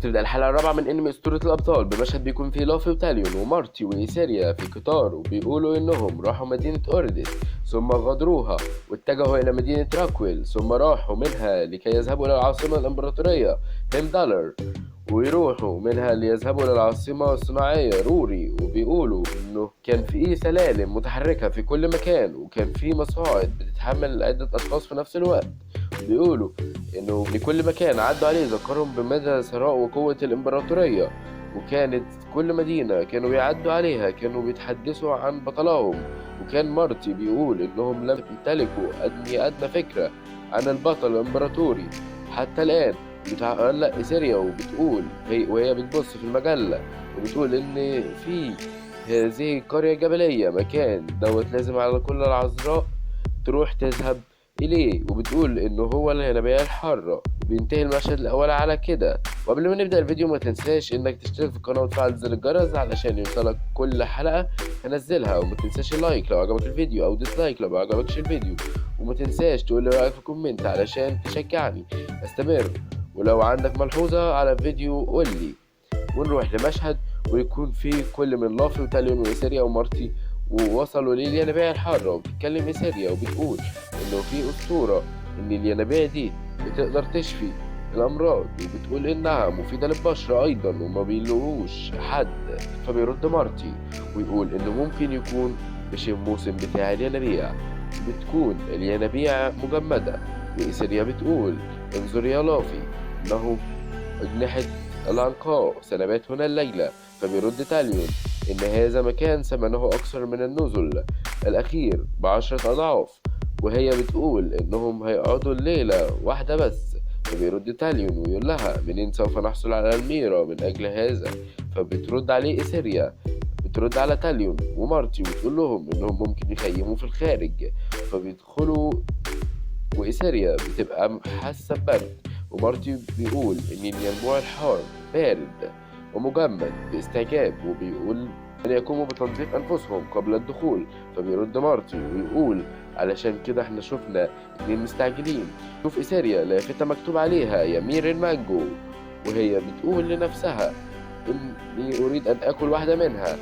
وبتبدأ الحلقة الرابعة من انمي اسطورة الابطال بمشهد بيكون فيه لافي وتاليون ومارتي وإيسيريا في قطار، وبيقولوا انهم راحوا مدينة اوردس ثم غادروها واتجهوا الى مدينة راكويل، ثم راحوا منها لكي يذهبوا الى العاصمة الامبراطورية هيمدالر، ويروحوا منها ليذهبوا للعاصمة الصناعية روري. وبيقولوا انه كان في سلالم متحركة في كل مكان، وكان في مصاعد بتتحمل عدة اشخاص في نفس الوقت. بيقولوا انه لكل مكان عدوا عليه ذكرهم بمدى ثراء وقوة الامبراطورية، وكانت كل مدينة كانوا بيعدوا عليها كانوا بيتحدثوا عن بطلهم. وكان مارتي بيقول انهم لم يمتلكوا ادنى فكرة عن البطل الامبراطوري حتى الان. بتعلق إيسيريا وبتقول وهي بتبص في المجلة وبتقول ان في هذه قرية جبلية مكان لازم على كل العذراء تروح تذهب إليه، وبتقول إنه هو الينابيع الحارة. وبينتهي المشهد الأول على كده. وقبل ما نبدأ الفيديو ما تنساش إنك تشترك في القناة وتفعل زر الجرس علشان يوصلك كل حلقة هنزلها، وما تنساش اللايك لو عجبك الفيديو أو ديسلايك لو ما عجبكش الفيديو، وما تنساش تقول لي رأيك في الكومنت علشان تشجعني أستمر. ولو عندك ملحوظة على الفيديو قولي. ونروح لمشهد ويكون فيه كل من لافي وتاليون وإيسيريا ومارتي ووصلوا للينابيع الحارة. وبتتكلم إيسيريا وبتقول إنه في أسطورة إن الينابيع دي بتقدر تشفي الأمراض، وبتقول إنها مفيدة للبشرة أيضا وما بيلوش حد. فبيرد مارتي ويقول إنه ممكن يكون مش الموسم بتاع الينابيع، بتكون الينابيع مجمدة. وإيسيريا بتقول انظر يا لافي إنه أجنحة العنقاء سنبات هنا الليلة. فبيرد تاليون إن هذا مكان ثمنه أكثر من النزل الأخير ب10 أضعاف، وهي بتقول إنهم هيقعدوا الليلة واحدة بس. فبيرد تاليون ويقول لها منين سوف نحصل على الميرا من أجل هذا. فبترد عليه إيسيريا بترد على تاليون ومارتي وتقول لهم إنهم ممكن يخيموا في الخارج. فبيدخلوا وإيسيريا بتبقى حاسة ببرد، ومارتي بيقول إن الينبوع الحار بارد ومجمد باستعجاب، وبيقول أن يقوموا بتنظيف أنفسهم قبل الدخول. فبيرد مارتي ويقول علشان كده احنا شفنا اتنين مستعجلين. شوف إيسيريا لافتة مكتوب عليها يمير المانجو، وهي بتقول لنفسها إني أريد أن أكل واحدة منها.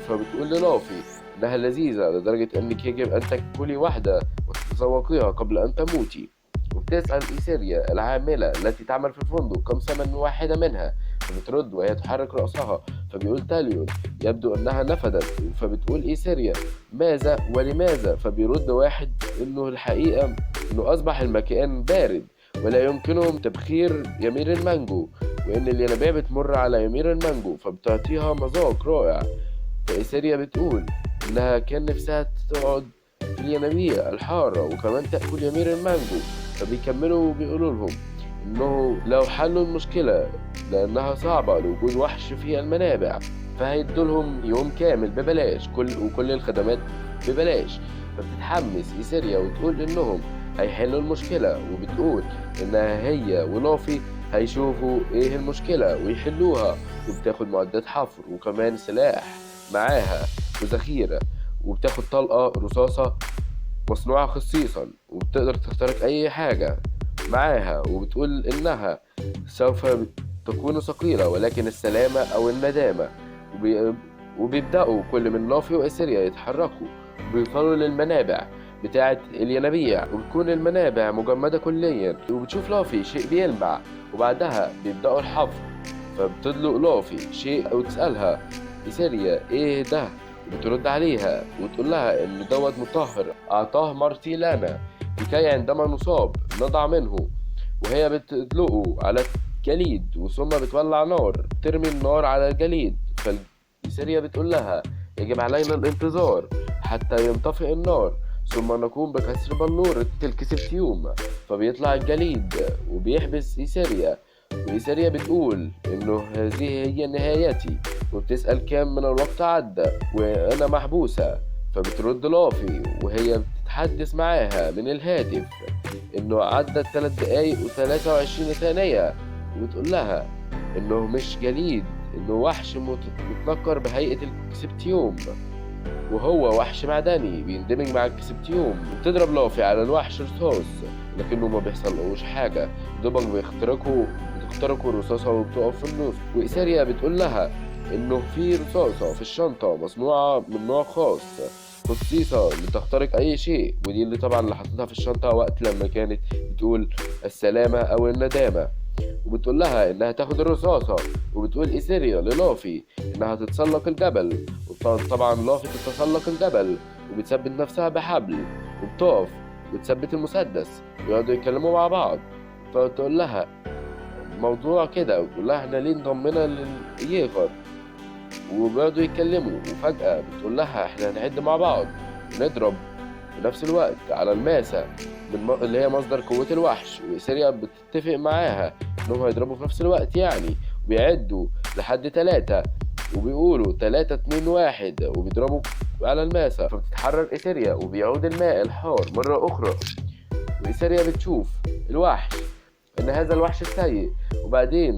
فبتقول للافي إنها لذيذة لدرجة أنك يجب أن تأكلي واحدة وتتذوقيها قبل أن تموتي. وبتسأل إيسيريا العاملة التي تعمل في الفندق كم ثمن واحدة منها. فبترد وهي تحرك رأسها. فبيقول تاليون يبدو أنها نفدت. فبتقول إيسيريا ماذا ولماذا؟ فبيرد واحد إنه الحقيقة إنه أصبح المكان بارد ولا يمكنهم تبخير يمير المانجو، وإن الينابيع بتمر على يمير المانجو فبتعطيها مذاق رائع. فإيسيريا بتقول إنها كان نفسها تقعد في الينابيع الحارة وكمان تأكل يمير المانجو. فبيكملوا وبيقولوا لهم إنه لو حلوا المشكلة لأنها صعبة لوجود وحش في المنابع فهيدولهم يوم كامل ببلاش وكل الخدمات ببلاش. فبتتحمس إيسيريا وتقول إنهم هيحلوا المشكلة، وبتقول إنها هي ولافي هيشوفوا إيه المشكلة ويحلوها. وبتاخد معدات حفر وكمان سلاح معاها وذخيرة، وبتاخد طلقة رصاصة مصنوعة خصيصا، وبتقدر تخترق أي حاجة معاها. وبتقول إنها سوف تكون ثقيلة ولكن السلامة أو الندامة. وبيبدأوا كل من لافي وإيسيريا يتحركوا وبيوصلوا للمنابع بتاعة الينابيع، وبتكون المنابع مجمدة كليا. وبتشوف لافي شيء بيلمع وبعدها بيبدأوا الحفر. فبتدلق لافي شيء أو تسألها إيسيريا إيه ده؟ بترد عليها وتقول لها إن دوت مطهر أعطاه مارتي لنا لكي عندما نصاب نضع منه. وهي بتدلقه على الجليد وثم بتولع نار ترمي النار على الجليد. فإيسيريا بتقول لها يجب علينا الانتظار حتى ينطفئ النار ثم نقوم بكسر بلورة الكسبتيوم. فبيطلع الجليد وبيحبس إيسيريا، وإيسيريا بتقول إنه هذه هي نهايتي. وبتسأل كام من الوقت عدى وأنا محبوسة. فبترد لافي وهي بتتحدث معاها من الهاتف إنه عدت 3 دقايق و23 ثانية، وبتقول لها إنه مش جليد، إنه وحش متنكر بهيئة الكسبتيوم، وهو وحش معدني بيندمج مع الكسبتيوم. بتضرب لافي على الوحش رصاص لكنه ما بيحصلوش حاجة، دوبك بتخترقه بيخترقوا الرصاصة وبتقف في النص، وإيساريا بتقول لها إنه في رصاصة في الشنطة مصنوعة من نوع خاص، خصيصة لتخترق أي شيء، ودي اللي طبعا اللي حطيتها في الشنطة وقت لما كانت بتقول السلامة أو الندامة. وبتقول لها إنها تاخد الرصاصة، وبتقول إيساريا للافي إنها تتسلق الجبل، وطبعا لافي تتسلق الجبل وبتثبت نفسها بحبل وبتقف وتثبت المسدس ويقعدوا يتكلموا مع بعض. فتقول لها موضوع كده، وتقول لها احنا ليه انضمينا للييغر، وبيقعدوا يتكلموا. وفجأة بتقول لها احنا هنعد مع بعض ونضرب في نفس الوقت على الماسة اللي هي مصدر قوة الوحش. وإيساريا بتتفق معاها انهم هيضربوا في نفس الوقت يعني، وبيعدوا لحد 3 وبيقولوا 3 2 1 وبيضربوا على الماسة، فبتتحرر إيساريا وبيعود الماء الحار مرة أخرى. وإيساريا بتشوف الوحش إن هذا الوحش السيء، وبعدين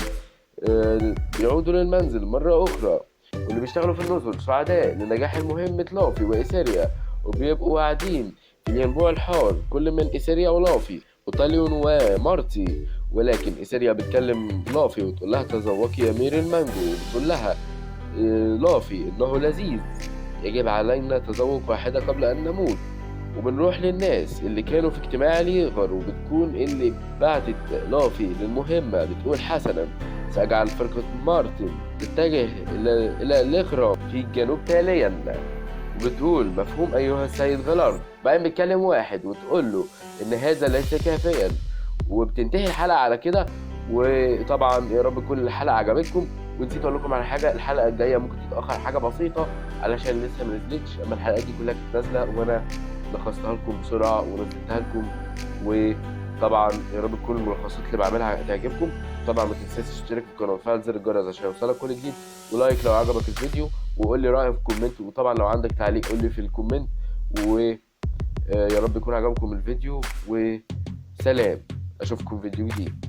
بيعودوا للمنزل مرة أخرى، واللي بيشتغلوا في النزل سعداء لنجاح المهمة لافي وإيساريا، وبيبقوا قاعدين في الينبوع الحار كل من إيساريا ولافي وتاليون ومارتي. ولكن إيساريا بتكلم لافي وتقول لها تذوقي يا مير المانجو، وبتقول لها لافي إنه لذيذ، يجب علينا تذوق واحدة قبل أن نموت. وبنروح للناس اللي كانوا في اجتماع الييغر، وبتكون اللي بعتت لافي للمهمة بتقول حسنا سأجعل فرقة مارتن تتجه إلى الإغرام في الجنوب تاليا. وبتقول مفهوم أيها السيد غلارد. بعدين بتكلم واحد وتقول له إن هذا ليس كافيا، وبتنتهي الحلقة على كده. وطبعا يا رب تكون الحلقة عجبتكم، ونسيت اقول لكم على حاجه، الحلقه الجايه ممكن تتاخر حاجه بسيطه علشان لسه ما نزلتش، اما الحلقات دي كلها كانت نازله وانا لخصتها لكم بسرعه ونزلتها لكم. وطبعا يا رب تكون الملخصات اللي بعملها تعجبكم. طبعا ما تنساش تشترك في القناه وتفعل زر الجرس عشان يوصلك كل جديد، ولايك لو عجبك الفيديو، وقول لي رايك في الكومنت. وطبعا لو عندك تعليق قول لي في الكومنت. ويا رب يكون عجبكم الفيديو، وسلام، اشوفكم فيديو جديد.